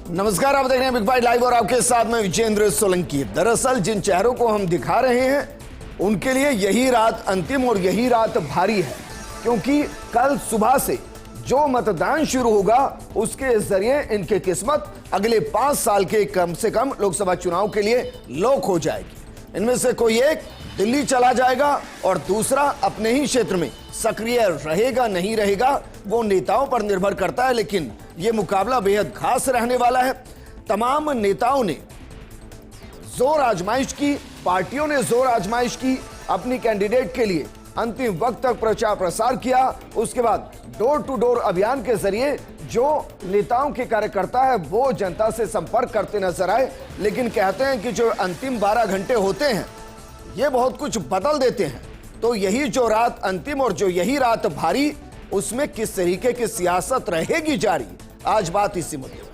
नमस्कार, आप देख रहे हैं बिग बाइट लाइव और आपके साथ में विजेंद्र सोलंकी। दरअसल जिन चेहरों को हम दिखा रहे हैं उनके लिए यही रात अंतिम और यही रात भारी है, क्योंकि कल सुबह से जो मतदान शुरू होगा उसके जरिए इनकी किस्मत अगले 5 साल के कम से कम लोकसभा चुनाव के लिए लॉक हो जाएगी। इनमें से कोई एक दिल्ली चला जाएगा और दूसरा अपने ही क्षेत्र में सक्रिय रहेगा नहीं रहेगा वो नेताओं पर निर्भर करता है, लेकिन यह मुकाबला बेहद खास रहने वाला है। तमाम नेताओं ने जोर आजमाइश की, पार्टियों ने जोर आजमाइश की, अपनी कैंडिडेट के लिए अंतिम वक्त तक प्रचार प्रसार किया। उसके बाद डोर टू डोर अभियान के जरिए जो नेताओं के कार्यकर्ता है वो जनता से संपर्क करते नजर आए। लेकिन कहते हैं कि जो अंतिम 12 घंटे होते हैं ये बहुत कुछ बदल देते हैं। तो यही जो रात अंतिम और जो यही रात भारी, उसमें किस तरीके की सियासत रहेगी जारी, आज बात इसी मुद्दे पर।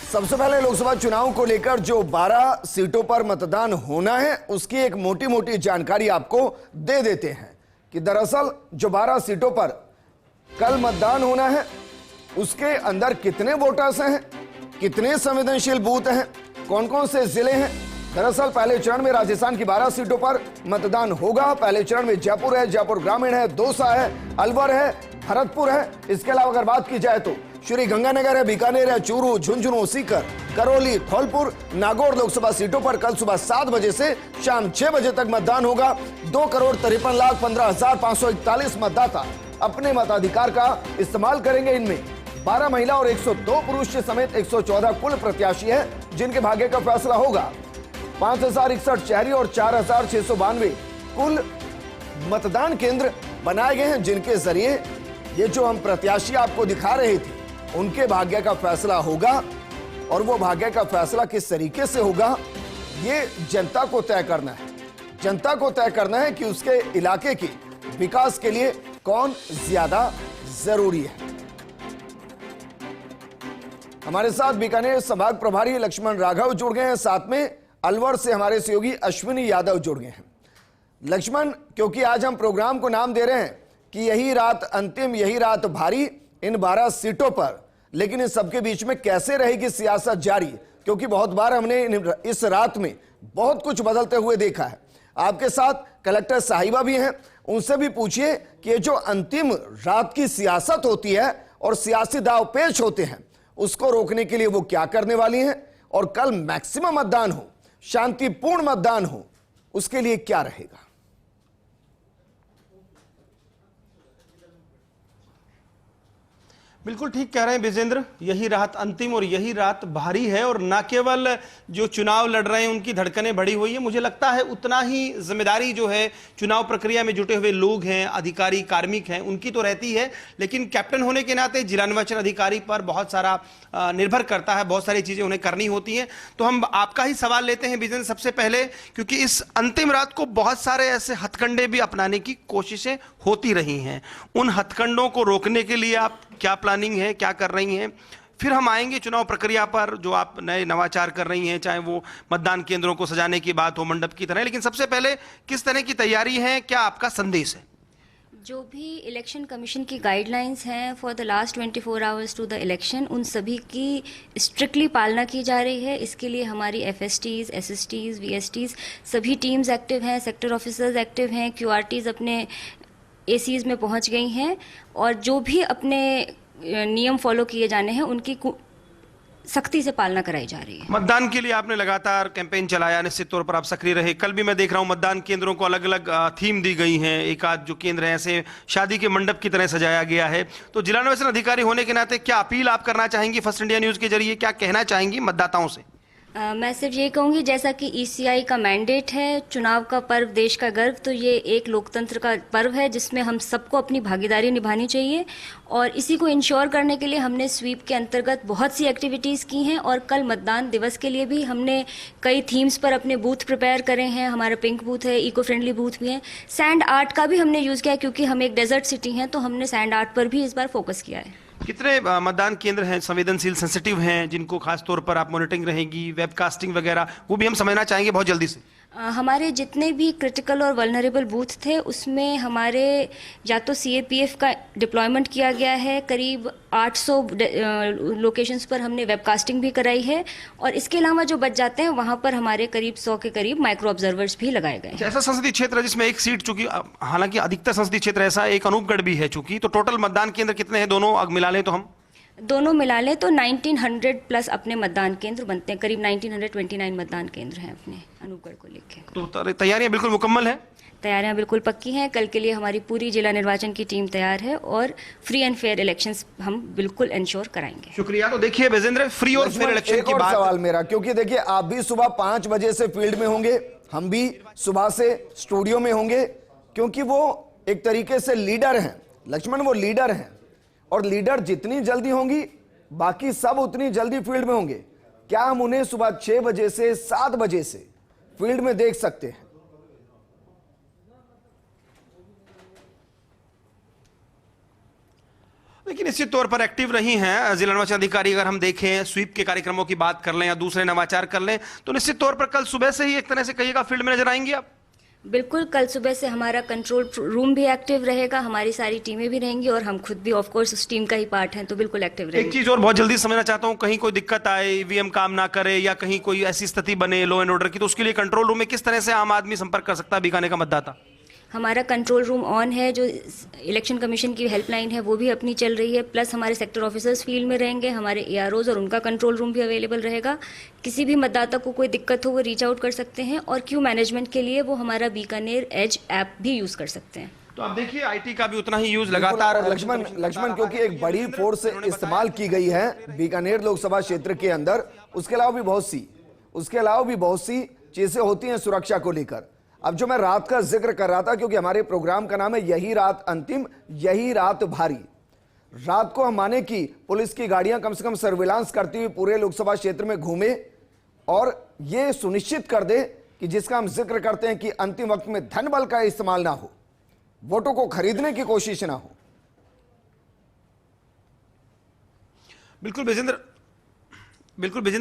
सबसे पहले लोकसभा चुनाव को लेकर जो 12 सीटों पर मतदान होना है उसकी एक मोटी मोटी जानकारी आपको दे देते हैं कि दरअसल जो 12 सीटों पर कल मतदान होना है उसके अंदर कितने वोटर्स हैं, कितने संवेदनशील बूथ हैं, कौन कौन से जिले हैं। दरअसल पहले चरण में राजस्थान की 12 सीटों पर मतदान होगा। पहले चरण में जयपुर है, जयपुर ग्रामीण है, दौसा है, अलवर है, भरतपुर है। इसके अलावा अगर बात की जाए तो श्री गंगानगर है, बीकानेर है, चूरू, झुंझुनू, सीकर, करौली, धौलपुर, नागौर लोकसभा सीटों पर कल सुबह 7 बजे से शाम 6 बजे तक मतदान होगा। 2,53,15,541 मतदाता अपने मताधिकार का इस्तेमाल करेंगे। इनमें 12 महिला और 102 पुरुष समेत 114 कुल प्रत्याशी है जिनके भाग्य का फैसला होगा। 5,061 शहरी और 4,692 कुल मतदान केंद्र बनाए गए हैं जिनके जरिए ये जो हम प्रत्याशी आपको दिखा रहे थे उनके भाग्य का फैसला होगा। और वो भाग्य का फैसला किस तरीके से होगा ये जनता को तय करना है। जनता को तय करना है कि उसके इलाके के विकास के लिए कौन ज्यादा जरूरी है। हमारे साथ बीकानेर संभाग प्रभारी लक्ष्मण राघव जुड़ गए हैं, साथ में अलवर से हमारे सहयोगी अश्विनी यादव जुड़ गए हैं। लक्ष्मण, क्योंकि आज हम प्रोग्राम को नाम दे रहे हैं कि यही रात अंतिम, यही रात भारी इन 12 सीटों पर, लेकिन इन सबके बीच में कैसे रहेगी सियासत जारी, क्योंकि बहुत बार हमने इस रात में बहुत कुछ बदलते हुए देखा है। आपके साथ कलेक्टर साहिबा भी हैं, उनसे भी पूछिए कि ये जो अंतिम रात की सियासत होती है और सियासी दाव पेच होते हैं उसको रोकने के लिए वो क्या करने वाली हैं, और कल मैक्सिमम मतदान हो, शांतिपूर्ण मतदान हो, उसके लिए क्या रहेगा। बिल्कुल ठीक कह रहे हैं विजेंद्र, यही रात अंतिम और यही रात भारी है। और न केवल जो चुनाव लड़ रहे हैं उनकी धड़कनें बढ़ी हुई है, मुझे लगता है उतना ही जिम्मेदारी जो है चुनाव प्रक्रिया में जुटे हुए लोग हैं, अधिकारी, कार्मिक हैं, उनकी तो रहती है। लेकिन कैप्टन होने के नाते जिला निर्वाचन अधिकारी पर बहुत सारा निर्भर करता है, बहुत सारी चीजें उन्हें करनी होती हैं। तो हम आपका ही सवाल लेते हैं विजेंद्र सबसे पहले, क्योंकि इस अंतिम रात को बहुत सारे ऐसे हथकंडे भी अपनाने की कोशिशें होती रही हैं। उन हथकंडों को रोकने के लिए आप क्या प्लानिंग है, क्या कर रही हैं? फिर हम आएंगे चुनाव प्रक्रिया पर जो आप नए नवाचार कर रही हैं, चाहे वो मतदान केंद्रों को सजाने की बात हो, मंडप की तरह। लेकिन सबसे पहले किस तरह की तैयारी है, क्या आपका संदेश है? जो भी इलेक्शन कमीशन की गाइडलाइंस हैं for the last 24 hours to the election, उन सभी की स्ट्रिक्टली पालना की जा रही है। इसके लिए हमारी FSTs, SSTs, VSTs सभी टीम्स एक्टिव हैं, सेक्टर ऑफिसर्स एक्टिव हैं, QRTs अपने ACs में पहुंच गई हैं और जो भी अपने नियम फॉलो किए जाने हैं उनकी सख्ती से पालना कराई जा रही है। मतदान के लिए आपने लगातार कैंपेन चलाया, निश्चित तौर पर आप सक्रिय रहे। कल भी मैं देख रहा हूं मतदान केंद्रों को अलग अलग थीम दी गई हैं, एक आध जो केंद्र है ऐसे शादी के मंडप की तरह सजाया गया है। तो जिला निर्वाचन अधिकारी होने के नाते क्या अपील आप करना चाहेंगी फर्स्ट इंडिया न्यूज के जरिए, क्या कहना चाहेंगी मतदाताओं से? मैं सिर्फ ये कहूँगी, जैसा कि ECI का मैंडेट है, चुनाव का पर्व देश का गर्व, तो ये एक लोकतंत्र का पर्व है जिसमें हम सबको अपनी भागीदारी निभानी चाहिए। और इसी को इंश्योर करने के लिए हमने स्वीप के अंतर्गत बहुत सी एक्टिविटीज़ की हैं और कल मतदान दिवस के लिए भी हमने कई थीम्स पर अपने बूथ प्रिपेयर करे हैं। हमारा पिंक बूथ है, इको फ्रेंडली बूथ भी है, सैंड आर्ट का भी हमने यूज़ किया है क्योंकि हम एक डेजर्ट सिटी हैं, तो हमने सैंड आर्ट पर भी इस बार फोकस किया है। कितने मतदान केंद्र हैं संवेदनशील, सेंसिटिव हैं, जिनको खास तौर पर आप मॉनिटरिंग रहेगी, वेबकास्टिंग वगैरह, वो भी हम समझना चाहेंगे बहुत जल्दी से। हमारे जितने भी क्रिटिकल और वल्नरेबल बूथ थे उसमें हमारे या तो सीएपीएफ का डिप्लॉयमेंट किया गया है, करीब 800 लोकेशंस पर हमने वेबकास्टिंग भी कराई है, और इसके अलावा जो बच जाते हैं वहां पर हमारे करीब 100 के करीब माइक्रो ऑब्जर्वर्स भी लगाए गए हैं। ऐसा संसदीय क्षेत्र है जिसमें एक सीट, चूंकि हालांकि अधिकतर संसदीय क्षेत्र ऐसा, एक अनूपगढ़ भी है चूंकि, तो टोटल मतदान केंद्र कितने हैं दोनों मिला लें तो हम? दोनों मिला लें तो 1900 प्लस अपने मतदान केंद्र बनते हैं, करीब 1929 मतदान केंद्र हैं अपने अनूपगढ़ को लेकर। तो तैयारियां बिल्कुल मुकम्मल है? तैयारियां बिल्कुल पक्की हैं। कल के लिए हमारी पूरी जिला निर्वाचन की टीम तैयार है और फ्री एंड फेयर इलेक्शंस हम बिल्कुल इंश्योर कराएंगे। शुक्रिया। तो देखिए बेजेंद्र, फ्री और फेयर इलेक्शन की बात, सवाल मेरा, क्योंकि देखिए आप भी सुबह 5 बजे से फील्ड में होंगे, हम भी सुबह से स्टूडियो में होंगे, क्योंकि वो एक तरीके से लीडर हैं लक्ष्मण, वो लीडर हैं, और लीडर जितनी जल्दी होंगी बाकी सब उतनी जल्दी फील्ड में होंगे। क्या हम उन्हें सुबह 6 बजे से 7 बजे से फील्ड में देख सकते हैं? लेकिन निश्चित तौर पर एक्टिव रही हैं जिला निर्वाचन अधिकारी। अगर हम देखें स्वीप के कार्यक्रमों की बात कर लें या दूसरे नवाचार कर लें, तो निश्चित तौर पर कल सुबह से ही एक तरह से कहिएगा फील्ड में नजर आएंगे आप? बिल्कुल, कल सुबह से हमारा कंट्रोल रूम भी एक्टिव रहेगा, हमारी सारी टीमें भी रहेंगी और हम खुद भी ऑफ कोर्स उस टीम का ही पार्ट हैं, तो बिल्कुल एक्टिव रहेंगे। एक चीज और बहुत जल्दी समझना चाहता हूं, कहीं कोई दिक्कत आए, ईवीएम काम ना करे या कहीं कोई ऐसी स्थिति बने लॉ एंड ऑर्डर की, तो उसके लिए कंट्रोल रूम में किस तरह से आम आदमी संपर्क कर सकता है बीकानेर का मतदाता? हमारा कंट्रोल रूम ऑन है, जो इलेक्शन कमीशन की हेल्पलाइन है वो भी अपनी चल रही है, प्लस हमारे सेक्टर ऑफिसर्स फील्ड में रहेंगे, हमारे एआरओज और उनका कंट्रोल रूम भी अवेलेबल रहेगा। किसी भी मतदाता को कोई दिक्कत हो वो रीच आउट कर सकते हैं, और क्यू मैनेजमेंट के लिए वो हमारा बीकानेर एज ऐप भी यूज कर सकते हैं। तो आप देखिए आईटी का भी उतना ही यूज लगातार लक्ष्मण क्योंकि एक बड़ी फोर्स इस्तेमाल की गई है बीकानेर लोकसभा क्षेत्र के अंदर, उसके अलावा भी बहुत सी चीजें होती हैं सुरक्षा को लेकर। अब जो मैं रात का जिक्र कर रहा था, क्योंकि हमारे प्रोग्राम का नाम है यही रात अंतिम, यही रात भारी। रात को हम माने कि पुलिस की गाड़ियां कम से कम सर्विलांस करती हुई पूरे लोकसभा क्षेत्र में घूमे और यह सुनिश्चित कर दे कि जिसका हम जिक्र करते हैं कि अंतिम वक्त में धन बल का इस्तेमाल ना हो, वोटों को खरीदने की कोशिश ना हो। बिल्कुल विजेंद्र,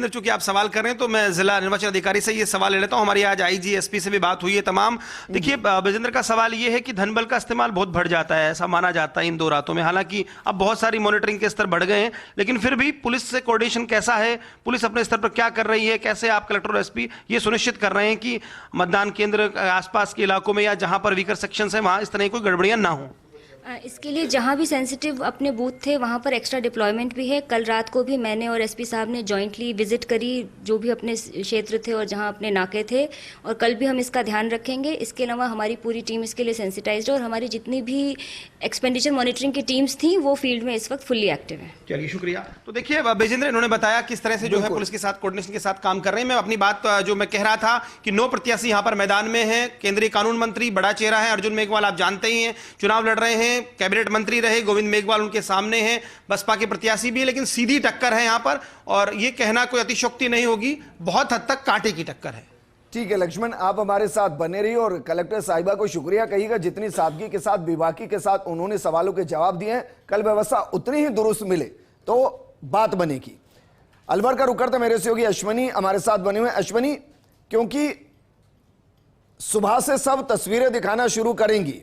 चूंकि आप सवाल कर रहे हैं तो मैं जिला निर्वाचन अधिकारी से ये सवाल ले लेता हूं। हमारी आज आईजी एसपी से भी बात हुई है तमाम। देखिए विजेंद्र का सवाल ये है कि धन बल का इस्तेमाल बहुत बढ़ जाता है, ऐसा माना जाता है इन 2 रातों में। हालांकि अब बहुत सारी मॉनिटरिंग के स्तर बढ़ गए हैं, लेकिन फिर भी पुलिस से कोऑर्डिनेशन कैसा है, पुलिस अपने स्तर पर क्या कर रही है, कैसे आप कलेक्टर और एसपी ये सुनिश्चित कर रहे हैं कि मतदान केंद्र आसपास के इलाकों में या जहां पर वीकर सेक्शन है वहां इस तरह की कोई गड़बड़ियां ना हो? इसके लिए जहां भी सेंसिटिव अपने बूथ थे वहां पर एक्स्ट्रा डिप्लॉयमेंट भी है। कल रात को भी मैंने और एसपी साहब ने जॉइंटली विजिट करी जो भी अपने क्षेत्र थे और जहां अपने नाके थे, और कल भी हम इसका ध्यान रखेंगे। इसके अलावा हमारी पूरी टीम इसके लिए सेंसिटाइज्ड है और हमारी जितनी भी एक्सपेंडिचर मॉनिटरिंग की टीम्स थी वो फील्ड में इस वक्त फुल्ली एक्टिव है। चलिए शुक्रिया। तो देखिए विजेंद्र, इन्होंने बताया किस तरह से जो है पुलिस के साथ कोऑर्डिनेशन के साथ काम कर रहे हैं। मैं अपनी बात जो मैं कह रहा था कि 9 प्रत्याशी यहाँ पर मैदान में है। केंद्रीय कानून मंत्री बड़ा चेहरा है अर्जुन मेघवाल, आप जानते ही हैं, चुनाव लड़ रहे हैं। कैबिनेट मंत्री रहे गोविंद मेघवाल उनके सामने हैं, बसपा के प्रत्याशी भी है, लेकिन सीधी टक्कर है यहां पर, और यह कहना कोई अतिशयोक्ति नहीं होगी, बहुत हद तक कांटे की टक्कर है। ठीक है लक्ष्मण, आप हमारे साथ बने रहिए और कलेक्टर साहिबा को शुक्रिया कहिएगा जितनी सादगी के साथ, बेबाकी के साथ उन्होंने सवालों के जवाब दिए हैं। कल व्यवस्था उतनी ही दुरुस्त मिले तो बात बनेगी। अलवर का रुक करते मेरे सहयोगी अश्वनी हमारे साथ बने हुए। अश्वनी, क्योंकि सुबह से सब तस्वीरें दिखाना शुरू करेंगी,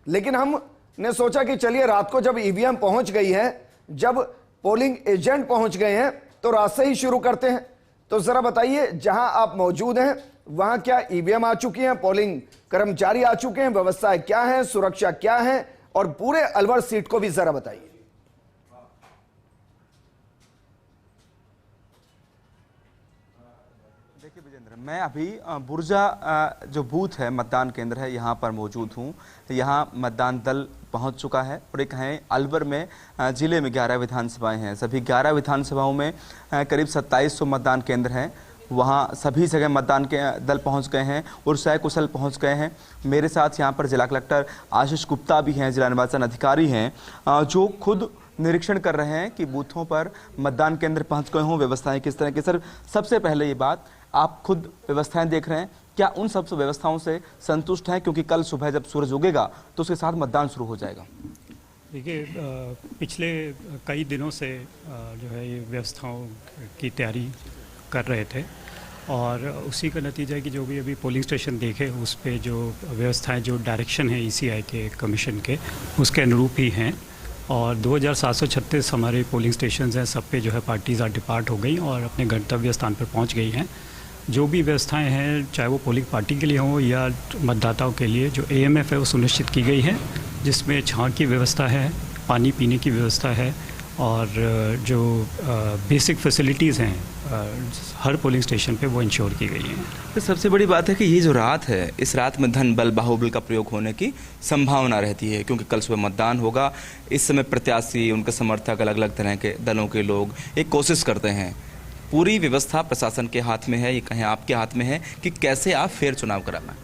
लेकिन हमने सोचा कि चलिए रात को जब ईवीएम पहुंच गई है, जब पोलिंग एजेंट पहुंच गए हैं, तो रात से ही शुरू करते हैं। तो जरा बताइए, जहां आप मौजूद हैं वहां क्या ईवीएम आ चुकी हैं, पोलिंग कर्मचारी आ चुके हैं, व्यवस्था क्या है, सुरक्षा क्या है, और पूरे अलवर सीट को भी जरा बताइए। देखिए विजेंद्र, मैं अभी बुर्जा जो बूथ है, मतदान केंद्र है, यहाँ पर मौजूद हूँ। यहाँ मतदान दल पहुँच चुका है और एक है अलवर में जिले में 11 विधानसभाएं हैं। सभी 11 विधानसभाओं में करीब 2700 मतदान केंद्र हैं। वहाँ सभी जगह मतदान के दल पहुँच गए हैं और सकुशल पहुँच गए हैं। मेरे साथ यहाँ पर जिला कलेक्टर आशीष गुप्ता भी हैं, जिला निर्वाचन अधिकारी हैं, जो खुद निरीक्षण कर रहे हैं कि बूथों पर मतदान केंद्र पहुँच गए हों, व्यवस्थाएं किस तरह की। सर, सबसे पहले ये बात, आप खुद व्यवस्थाएं देख रहे हैं, क्या उन सब व्यवस्थाओं से संतुष्ट हैं? क्योंकि कल सुबह जब सूरज उगेगा तो उसके साथ मतदान शुरू हो जाएगा। देखिए, पिछले कई दिनों से जो है ये व्यवस्थाओं की तैयारी कर रहे थे और उसी का नतीजा है कि जो भी अभी पोलिंग स्टेशन देखे उस पे जो व्यवस्थाएं, जो डायरेक्शन है ईसीआई के कमीशन के, उसके अनुरूप ही हैं। और 2736 हमारे पोलिंग स्टेशन हैं, सब पे जो है पार्टीज़ डिपार्ट हो गई और अपने गंतव्य स्थान पर पहुंच गई हैं। जो भी व्यवस्थाएं हैं, चाहे वो पोलिंग पार्टी के लिए हों या मतदाताओं के लिए, जो एएमएफ है वो सुनिश्चित की गई है, जिसमें छांव की व्यवस्था है, पानी पीने की व्यवस्था है और जो बेसिक फैसिलिटीज़ हैं हर पोलिंग स्टेशन पे वो इंश्योर की गई हैं। तो सबसे बड़ी बात है कि ये जो रात है, इस रात में धन बल बाहुबल का प्रयोग होने की संभावना रहती है, क्योंकि कल सुबह मतदान होगा। इस समय प्रत्याशी, उनके समर्थक, अलग अलग तरह के दलों के लोग एक कोशिश करते हैं। पूरी व्यवस्था प्रशासन के हाथ में है, ये कहें आपके हाथ में है कि कैसे आप फेयर चुनाव कराना।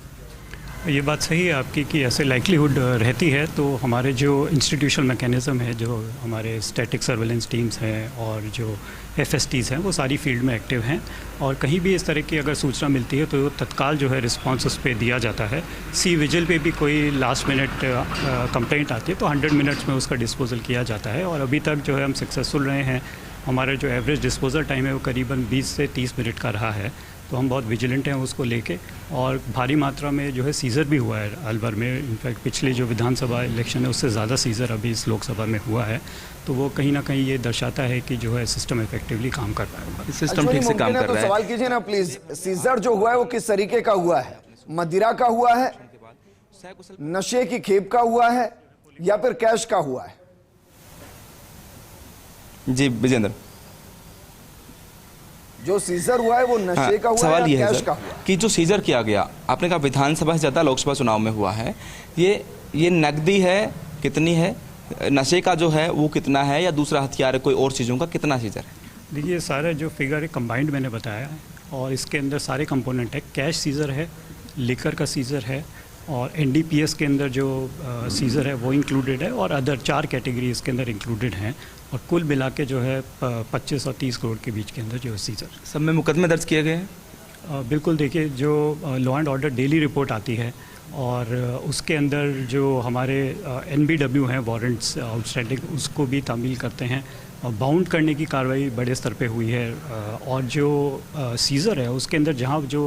ये बात सही है आपकी कि ऐसे लाइक्लीहुड रहती है, तो हमारे जो इंस्टीट्यूशनल मैकेनिज़्म है, जो हमारे स्टैटिक सर्वेलेंस टीम्स हैं और जो एफएसटीज़ हैं, वो सारी फील्ड में एक्टिव हैं और कहीं भी इस तरह की अगर सूचना मिलती है तो तत्काल जो है रिस्पांस उस पर दिया जाता है। सी विजिल पे भी कोई लास्ट मिनट कंप्लेंट आती है तो 100 मिनट्स में उसका डिस्पोजल किया जाता है और अभी तक जो है हम सक्सेसफुल रहे हैं। हमारा जो एवरेज डिस्पोजल टाइम है वो करीबन 20 से 30 मिनट का रहा है, तो हम बहुत विजिलेंट हैं उसको लेके। और भारी मात्रा में जो है सीज़र भी हुआ है अलवर में। इनफैक्ट पिछले जो विधानसभा इलेक्शन है उससे ज़्यादा सीज़र अभी इस लोकसभा में हुआ है, तो वो कहीं ना कहीं ये दर्शाता है कि जो है सिस्टम इफेक्टिवली काम कर रहा है, सिस्टम ठीक से काम कर रहा है। सवाल कीजिए ना प्लीज, सीजर जो हुआ है वो किस तरीके का हुआ है? मदिरा का हुआ है, नशे की खेप का हुआ है या फिर कैश का हुआ है? जी विजेंद्र, जो सीजर हुआ है वो नशे का हुआ सवाल है ये या है कैश का सर हुआ? कि जो सीजर किया गया, आपने कहा विधानसभा से ज़्यादा लोकसभा चुनाव में हुआ है, ये नकदी है कितनी है, नशे का जो है वो कितना है, या दूसरा हथियार है कोई और चीज़ों का, कितना सीजर है? देखिए, सारा जो फिगर है कंबाइंड मैंने बताया है और इसके अंदर सारे कंपोनेंट है। कैश सीजर है, लिकर का सीजर है और एनडीपीएस के अंदर जो सीजर है वो इंक्लूडेड है और अदर 4 कैटेगरी इसके अंदर इंक्लूडेड हैं और कुल मिला के जो है 25 और 30 करोड़ के बीच के अंदर जो है सीजर। सब में मुकदमे दर्ज किए गए हैं? बिल्कुल, देखिए जो law and order daily report आती है और उसके अंदर जो हमारे एनबीडब्ल्यू हैं, वारंट्स आउटस्टैंडिंग, उसको भी तामील करते हैं। बाउंड करने की कार्रवाई बड़े स्तर पे हुई है और जो सीज़र है उसके अंदर जहाँ जो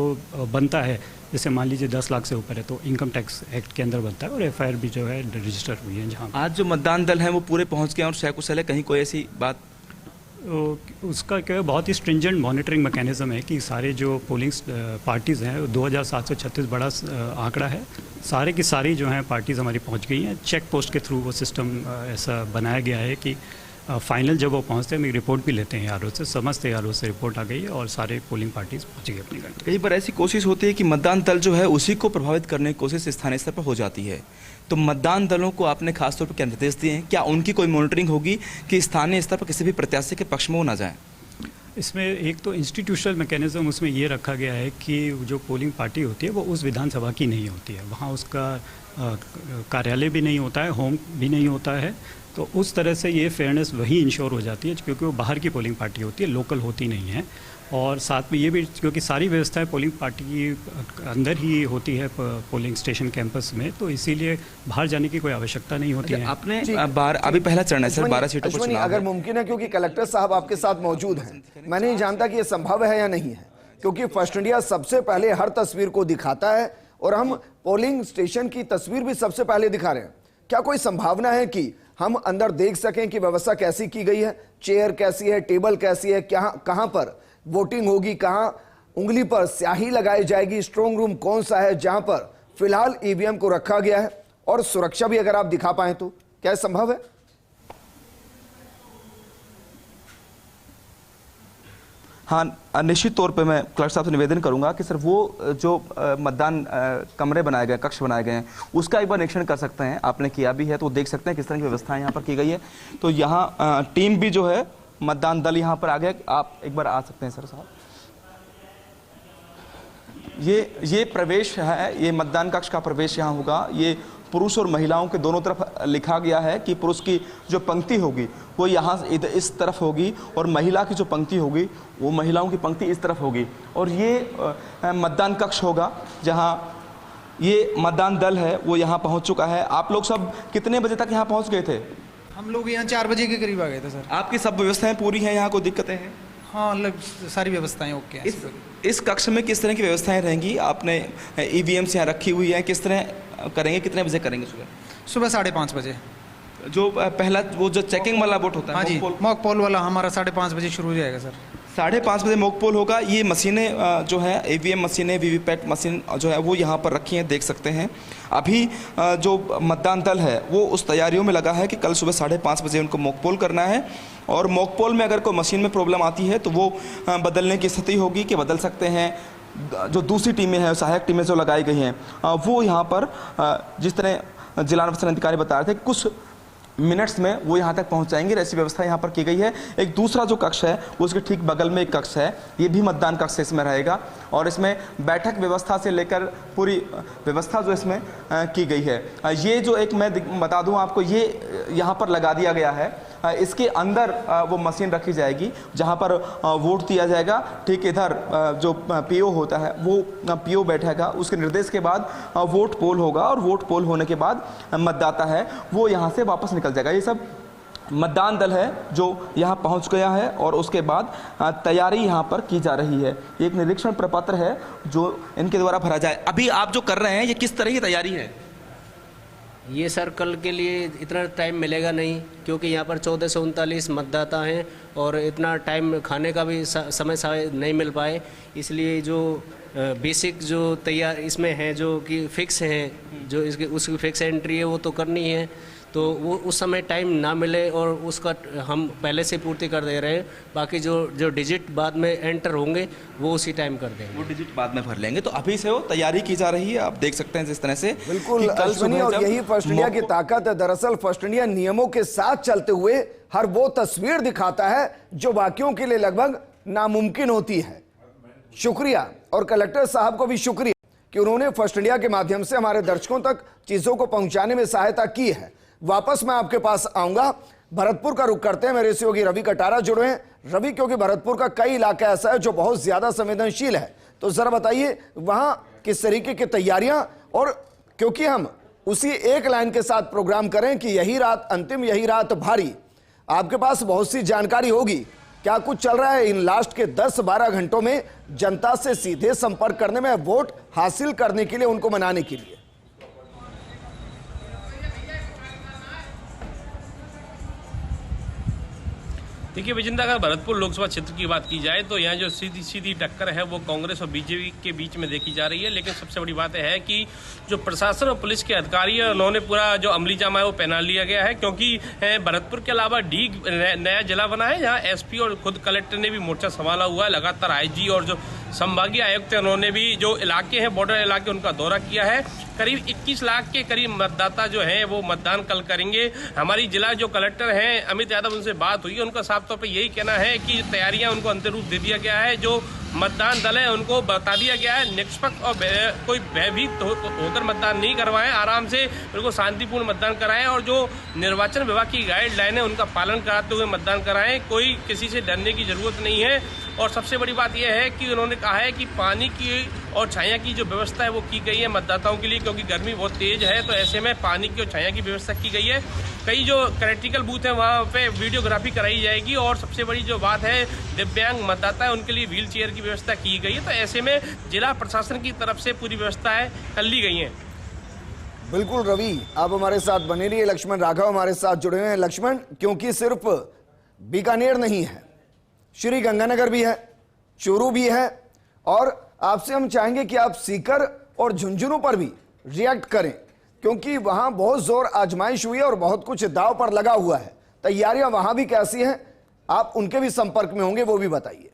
बनता है, जैसे मान लीजिए 10 लाख से ऊपर है तो इनकम टैक्स एक्ट के अंदर बनता है और एफआईआर भी जो है रजिस्टर हुई है। जहाँ आज जो मतदान दल हैं वो पूरे पहुंच गए और सकुशल है, कहीं कोई ऐसी बात? उसका क्या है, बहुत ही स्ट्रिंजेंट मॉनिटरिंग मैकेनिज्म है कि सारे जो पोलिंग पार्टीज़ हैं, 2736 बड़ा आंकड़ा है, सारे की सारी जो हैं पार्टीज़ हमारी पहुंच गई हैं। चेक पोस्ट के थ्रू वो सिस्टम ऐसा बनाया गया है कि फाइनल जब वो पहुंचते हैं, हम एक रिपोर्ट भी लेते हैं यारों से, समझते यारों से रिपोर्ट आ गई और सारे पोलिंग पार्टीज पहुंच गई अपनी घंटे। कई बार ऐसी कोशिश होती है कि मतदान दल जो है उसी को प्रभावित करने की कोशिश स्थानीय स्तर पर हो जाती है, तो मतदान दलों को आपने खासतौर पर क्या निर्देश दिए हैं? क्या उनकी कोई मॉनिटरिंग होगी कि स्थानीय स्तर पर किसी भी प्रत्याशी के पक्ष में वो ना जाए? इसमें एक तो इंस्टीट्यूशनल मैकेनिज्म उसमें ये रखा गया है कि जो पोलिंग पार्टी होती है वो उस विधानसभा की नहीं होती है, वहाँ उसका कार्यालय भी नहीं होता है, होम भी नहीं होता है, तो उस तरह से ये फेयरनेस वही इंश्योर हो जाती है क्योंकि वो बाहर की पोलिंग पार्टी होती है, लोकल होती नहीं है। और साथ में ये भी क्योंकि सारी व्यवस्थाएं पोलिंग पार्टी की अंदर ही होती है पोलिंग स्टेशन कैंपस में, तो इसीलिए बाहर जाने की कोई आवश्यकता नहीं होती है। आपने अभी पहला चरण है सर, 12 सीटों पर चुनाव है। अगर मुमकिन है, क्योंकि कलेक्टर साहब आपके साथ मौजूद हैं, मैं नहीं जानता कि ये संभव है या नहीं है, क्योंकि फर्स्ट इंडिया सबसे पहले हर तस्वीर को दिखाता है और हम पोलिंग स्टेशन की तस्वीर भी सबसे पहले दिखा रहे हैं। क्या कोई संभावना है कि हम अंदर देख सकें कि व्यवस्था कैसी की गई है, चेयर कैसी है, टेबल कैसी है, कहां पर वोटिंग होगी, कहां उंगली पर स्याही लगाई जाएगी, स्ट्रांग रूम कौन सा है जहां पर फिलहाल ईवीएम को रखा गया है, और सुरक्षा भी अगर आप दिखा पाए तो क्या संभव है? हाँ, निश्चित तौर पे मैं क्लर्क साहब से निवेदन करूंगा कि सर वो जो मतदान कमरे बनाए गए, कक्ष बनाए गए हैं, उसका एक बार निरीक्षण कर सकते हैं। आपने किया भी है तो देख सकते हैं किस तरह की व्यवस्था यहाँ पर की गई है। तो यहाँ टीम भी जो है, मतदान दल यहाँ पर आ गए, आप एक बार आ सकते हैं सर साहब। ये प्रवेश है, ये मतदान कक्ष का प्रवेश यहाँ होगा। ये पुरुष और महिलाओं के दोनों तरफ लिखा गया है कि पुरुष की जो पंक्ति होगी वो यहाँ इस तरफ होगी और महिला की जो पंक्ति होगी वो महिलाओं की पंक्ति इस तरफ होगी। और ये मतदान कक्ष होगा जहाँ ये मतदान दल है वो यहाँ पहुँच चुका है। आप लोग सब कितने बजे तक यहाँ पहुँच गए थे? हम लोग यहाँ 4 बजे के करीब आ गए थे सर। आपकी सब व्यवस्थाएं पूरी हैं, यहाँ कोई दिक्कतें हैं? हाँ, सारी व्यवस्थाएं ओके हैं। इस कक्ष में किस तरह की व्यवस्थाएं रहेंगी? आपने EVMs यहाँ रखी हुई है, किस तरह करेंगे, कितने बजे करेंगे? सुबह 5:30 बजे। जो पहला वो जो चेकिंग वाला वोट होता है, हाँ जी, मॉक पोल वाला हमारा 5:30 बजे शुरू हो जाएगा सर। 5:30 बजे मॉक पोल होगा। ये मशीनें जो है EVM मशीनें, VVPAT मशीन जो है वो यहाँ पर रखी हैं, देख सकते हैं। अभी जो मतदान दल है वो उस तैयारियों में लगा है कि कल सुबह 5:30 बजे उनको मॉक पोल करना है, और मॉक पोल में अगर कोई मशीन में प्रॉब्लम आती है तो वो बदलने की स्थिति होगी कि बदल सकते हैं। जो दूसरी टीमें हैं, सहायक टीमें जो लगाई गई हैं, वो यहाँ पर जिस तरह जिला निर्वाचन अधिकारी बता रहे थे, कुछ मिनट्स में वो यहाँ तक पहुँच जाएंगे। ऐसी व्यवस्था यहाँ पर की गई है। एक दूसरा जो कक्ष है वो उसके ठीक बगल में एक कक्ष है, ये भी मतदान कक्ष इसमें रहेगा, और इसमें बैठक व्यवस्था से लेकर पूरी व्यवस्था जो इसमें की गई है। ये जो एक मैं बता दूं आपको, ये यहाँ पर लगा दिया गया है। इसके अंदर वो मशीन रखी जाएगी जहाँ पर वोट दिया जाएगा। ठीक इधर जो PO होता है वो PO बैठेगा, उसके निर्देश के बाद वोट पोल होगा, और वोट पोल होने के बाद मतदाता है वो यहाँ से वापस निकल जाएगा। ये सब मतदान दल है जो यहाँ पहुँच गया है, और उसके बाद तैयारी यहाँ पर की जा रही है। एक निरीक्षण प्रपत्र है जो इनके द्वारा भरा जाए। अभी आप जो कर रहे हैं ये किस तरह की तैयारी है? ये सर कल के लिए इतना टाइम मिलेगा नहीं, क्योंकि यहाँ पर 14 से 39 मतदाता हैं और इतना टाइम खाने का भी समय नहीं मिल पाए, इसलिए जो बेसिक जो तैयार इसमें है, जो कि फिक्स हैं, जो इसकी उसकी फिक्स एंट्री है वो तो करनी है, तो वो उस समय टाइम ना मिले और उसका हम पहले से पूर्ति कर दे रहे हैं। बाकी जो डिजिट बाद में एंटर होंगे वो उसी टाइम कर देंगे, वो डिजिट बाद में भर लेंगे। तो अभी से वो तैयारी की जा रही है, आप देख सकते हैं जिस तरह से। बिल्कुल अश्विनी, और यही फर्स्ट इंडिया की ताकत है। दरअसल फर्स्ट इंडिया नियमों के साथ चलते हुए हर वो तस्वीर दिखाता है जो बाकियों के लिए लगभग नामुमकिन होती है। शुक्रिया, और कलेक्टर साहब को भी शुक्रिया कि उन्होंने फर्स्ट इंडिया के माध्यम से हमारे दर्शकों तक चीजों को पहुंचाने में सहायता की है। वापस मैं आपके पास आऊंगा। भरतपुर का रुख करते हैं, मेरे सहयोगी रवि कटारा जुड़े हैं। रवि, क्योंकि भरतपुर का कई इलाका ऐसा है जो बहुत ज्यादा संवेदनशील है, तो जरा बताइए वहां किस तरीके की तैयारियां, और क्योंकि हम उसी एक लाइन के साथ प्रोग्राम करें कि यही रात अंतिम, यही रात भारी, आपके पास बहुत सी जानकारी होगी। क्या कुछ चल रहा है इन लास्ट के 10-12 घंटों में जनता से सीधे संपर्क करने में, वोट हासिल करने के लिए, उनको मनाने के लिए? देखिए विजेंद्र, अगर भरतपुर लोकसभा क्षेत्र की बात की जाए तो यहाँ जो सीधी सीधी टक्कर है वो कांग्रेस और बीजेपी के बीच में देखी जा रही है। लेकिन सबसे बड़ी बात है कि जो प्रशासन और पुलिस के अधिकारी है उन्होंने पूरा जो अमली जामा है वो पहना लिया गया है, क्योंकि भरतपुर के अलावा डी नया जिला बना है जहाँ SP और खुद कलेक्टर ने भी मोर्चा संभाला हुआ है। लगातार IG और जो संभागीय आयुक्त है उन्होंने भी जो इलाके हैं, बॉर्डर इलाके, उनका दौरा किया है। करीब 21 लाख के करीब मतदाता जो हैं वो मतदान कल करेंगे। हमारी जिला जो कलेक्टर हैं अमित यादव, उनसे बात हुई है, उनका साफ तौर पे यही कहना है कि तैयारियां उनको अंतिम रूप दे दिया गया है। जो मतदान दल है उनको बता दिया गया है निष्पक्ष और कोई भयभीत होकर मतदान नहीं करवाएं, आराम से बिल्कुल शांतिपूर्ण मतदान कराएं, और जो निर्वाचन विभाग की गाइडलाइन है उनका पालन कराते हुए मतदान कराएं। कोई किसी से डरने की जरूरत नहीं है। और सबसे बड़ी बात यह है कि उन्होंने कहा है कि पानी की और छाया की जो व्यवस्था है वो की गई है मतदाताओं के लिए, क्योंकि गर्मी बहुत तेज है, तो ऐसे में पानी की और छाया की व्यवस्था की गई है। कई जो क्रिटिकल बूथ है वहाँ पे वीडियोग्राफी कराई जाएगी, और सबसे बड़ी जो बात है दिव्यांग मतदाता है उनके लिए व्हील चेयर की व्यवस्था की गई है। तो ऐसे में जिला प्रशासन की तरफ से पूरी व्यवस्थाएं कर ली गई हैं। बिल्कुल रवि, आप हमारे साथ बने रहिए। लक्ष्मण राघव हमारे साथ जुड़े हुए हैं। लक्ष्मण, क्योंकि सिर्फ बीकानेर नहीं है, श्री गंगानगर भी है, चूरू भी है, और आपसे हम चाहेंगे कि आप सीकर और झुंझुनू पर भी रिएक्ट करें, क्योंकि वहां बहुत जोर आजमाइश हुई है और बहुत कुछ दांव पर लगा हुआ है। तैयारियां वहां भी कैसी हैं, आप उनके भी संपर्क में होंगे, वो भी बताइए।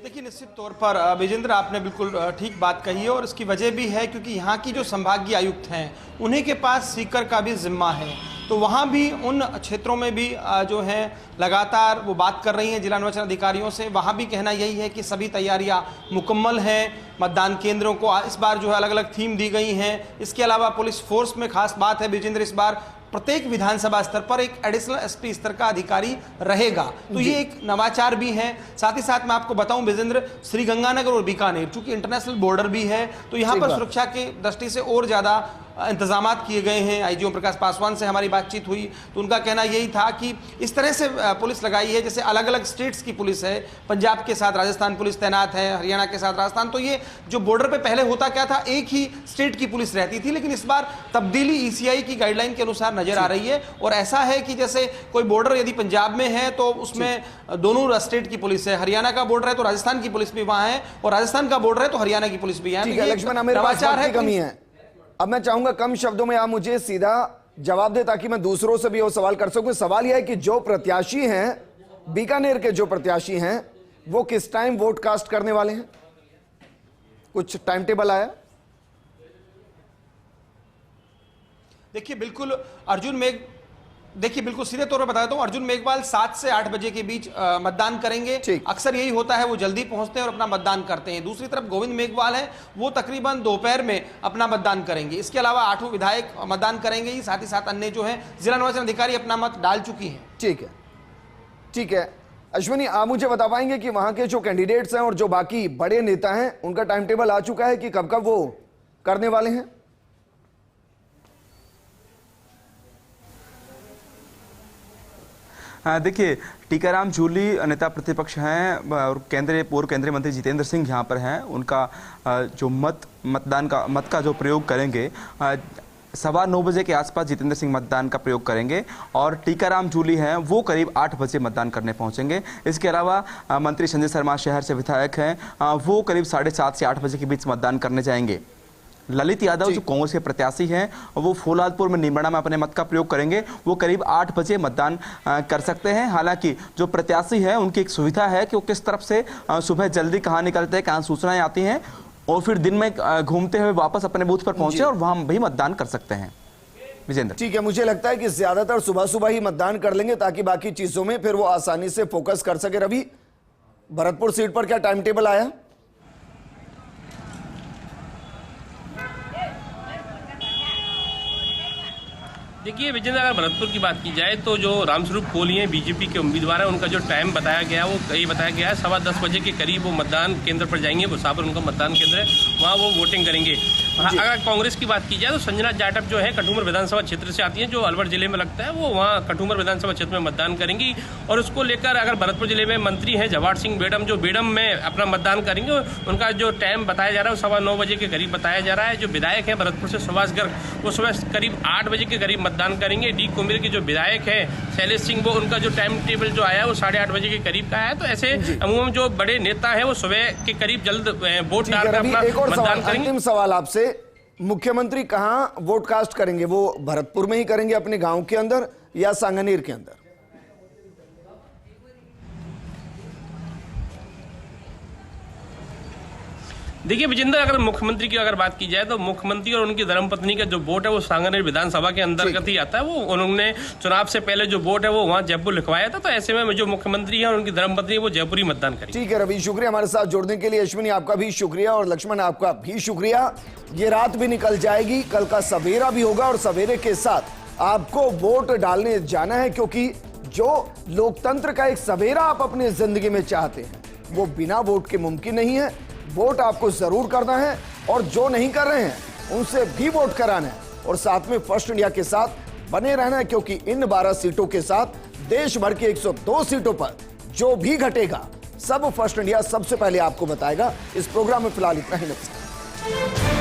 देखिए, निश्चित तौर पर विजेंद्र आपने बिल्कुल ठीक बात कही है, और इसकी वजह भी है क्योंकि यहाँ की जो संभागीय आयुक्त हैं उन्हीं के पास सीकर का भी जिम्मा है, तो वहाँ भी उन क्षेत्रों में भी जो है लगातार वो बात कर रही हैं जिला निर्वाचन अधिकारियों से। वहाँ भी कहना यही है कि सभी तैयारियाँ मुकम्मल हैं। मतदान केंद्रों को इस बार जो है अलग अलग थीम दी गई हैं। इसके अलावा पुलिस फोर्स में खास बात है विजेंद्र, इस बार प्रत्येक विधानसभा स्तर पर एक एडिशनल एसपी स्तर का अधिकारी रहेगा। तो ये एक नवाचार भी है। साथ ही साथ मैं आपको बताऊं विजेंद्र, श्रीगंगानगर और बीकानेर चूंकि इंटरनेशनल बॉर्डर भी है, तो यहाँ पर सुरक्षा की दृष्टि से और ज्यादा इंतजाम किए गए हैं। आईजी ओम प्रकाश पासवान से हमारी बातचीत हुई तो उनका कहना यही था कि इस तरह से पुलिस लगाई है जैसे अलग अलग स्टेट्स की पुलिस है, पंजाब के साथ राजस्थान पुलिस तैनात है, हरियाणा के साथ राजस्थान। तो ये जो बॉर्डर पे पहले होता क्या था, एक ही स्टेट की पुलिस रहती थी, लेकिन इस बार तब्दीली ईसीआई की गाइडलाइन के अनुसार नजर आ रही है। और ऐसा है कि जैसे कोई बॉर्डर यदि पंजाब में है तो उसमें दोनों स्टेट की पुलिस है, हरियाणा का बॉर्डर है तो राजस्थान की पुलिस भी वहां है, और राजस्थान का बॉर्डर है तो हरियाणा की पुलिस भी है। नवाचार है, कमी है। अब मैं चाहूंगा कम शब्दों में आप मुझे सीधा जवाब दे ताकि मैं दूसरों से भी वो सवाल कर सकूं। सवाल यह है कि जो प्रत्याशी हैं, बीकानेर के जो प्रत्याशी हैं, वो किस टाइम वोट कास्ट करने वाले हैं? कुछ टाइम टेबल आया? देखिए बिल्कुल बिल्कुल सीधे तौर पर बताता हूं, अर्जुन मेघवाल 7 से 8 बजे के बीच मतदान करेंगे। अक्सर यही होता है, वो जल्दी पहुंचते हैं और अपना मतदान करते हैं। दूसरी तरफ गोविंद मेघवाल है, वो तकरीबन दोपहर में अपना मतदान करेंगे। इसके अलावा 8 विधायक मतदान करेंगे ही, साथ ही साथ अन्य जो है जिला निर्वाचन अधिकारी अपना मत डाल चुकी हैं। ठीक है अश्विनी, आप मुझे बता पाएंगे कि वहां के जो कैंडिडेट्स हैं और जो बाकी बड़े नेता हैं उनका टाइम टेबल आ चुका है कि कब कब वो करने वाले हैं? देखिए, टीकाराम जूली नेता प्रतिपक्ष हैं और पूर्व केंद्रीय मंत्री जितेंद्र सिंह यहाँ पर हैं। उनका जो मत का जो प्रयोग करेंगे 9:15 बजे के आसपास जितेंद्र सिंह मतदान का प्रयोग करेंगे, और टीकाराम जूली हैं वो करीब 8 बजे मतदान करने पहुंचेंगे। इसके अलावा मंत्री संजय शर्मा शहर से विधायक हैं, वो करीब 7:30 से 8 बजे के बीच मतदान करने जाएंगे। ललित यादव जो कांग्रेस के प्रत्याशी हैं, वो फौलादपुर में निमड़ा में अपने मत का प्रयोग करेंगे, वो करीब 8 बजे मतदान कर सकते हैं। हालांकि जो प्रत्याशी है उनकी एक सुविधा है कि वो किस तरफ से सुबह जल्दी कहाँ निकलते हैं, कहाँ सूचनाएं आती हैं, और फिर दिन में घूमते हुए वापस अपने बूथ पर पहुंचे और वहां भी मतदान कर सकते हैं। विजेंद्र, ठीक है, मुझे लगता है कि ज्यादातर सुबह सुबह ही मतदान कर लेंगे ताकि बाकी चीजों में फिर वो आसानी से फोकस कर सके। रवि, भरतपुर सीट पर क्या टाइम टेबल आया? देखिए विजेंद्र, अगर भरतपुर की बात की जाए तो जो रामस्वरूप कोहली हैं बीजेपी के उम्मीदवार हैं, उनका जो टाइम बताया गया वो यही बताया गया है 10:15 बजे के करीब वो मतदान केंद्र पर जाएंगे। भुसावर उनका मतदान केंद्र है, वहाँ वो वोटिंग करेंगे। अगर कांग्रेस की बात की जाए तो संजना जाटव जो है कठुमर विधानसभा क्षेत्र से आती हैं, जो अलवर जिले में लगता है, वो वहाँ कठुमर विधानसभा क्षेत्र में मतदान करेंगी। और उसको लेकर अगर भरतपुर जिले में मंत्री हैं जवाहर सिंह बेडम, जो बेडम में अपना मतदान करेंगे, उनका जो टाइम बताया जा रहा है वो 9:15 बजे के करीब बताया जा रहा है। जो विधायक है भरतपुर से सुभाष गर्ग, वो सुबह करीब 8 बजे के करीब मतदान करेंगे। डी कुमेर के जो विधायक है शैलेश सिंह, वो उनका जो टाइम टेबल जो आया है वो 8:30 बजे के करीब का है। तो ऐसे अमूमन जो बड़े नेता है वो सुबह के करीब जल्द वोट डालकर अपना मतदान करेंगे। अंतिम सवाल आपसे, मुख्यमंत्री कहां वोट कास्ट करेंगे? वो भरतपुर में ही करेंगे अपने गांव के अंदर या सांगनेर के अंदर? देखिए विजेंद्र, अगर मुख्यमंत्री की अगर बात की जाए तो मुख्यमंत्री और उनकी धर्मपत्नी का जो वोट है वो सांगनेर विधानसभा के अंतर्गत ही आता है। वो उन्होंने चुनाव से पहले जो वोट है वो वहाँ जयपुर लिखवाया था, तो ऐसे में जो मुख्यमंत्री है और उनकी धर्मपत्नी वो जयपुर ही मतदान करेंगे। ठीक है रवि, शुक्रिया हमारे साथ जुड़ने के लिए। अश्विनी, आपका भी शुक्रिया, और लक्ष्मण आपका भी शुक्रिया। ये रात भी निकल जाएगी, कल का सवेरा भी होगा, और सवेरे के साथ आपको वोट डालने जाना है, क्योंकि जो लोकतंत्र का एक सवेरा आप अपनी जिंदगी में चाहते हैं वो बिना वोट के मुमकिन नहीं है। वोट आपको जरूर करना है, और जो नहीं कर रहे हैं उनसे भी वोट कराना है, और साथ में फर्स्ट इंडिया के साथ बने रहना है, क्योंकि इन 12 सीटों के साथ देश भर की 102 सीटों पर जो भी घटेगा सब फर्स्ट इंडिया सबसे पहले आपको बताएगा। इस प्रोग्राम में फिलहाल इतना ही। नमस्कार।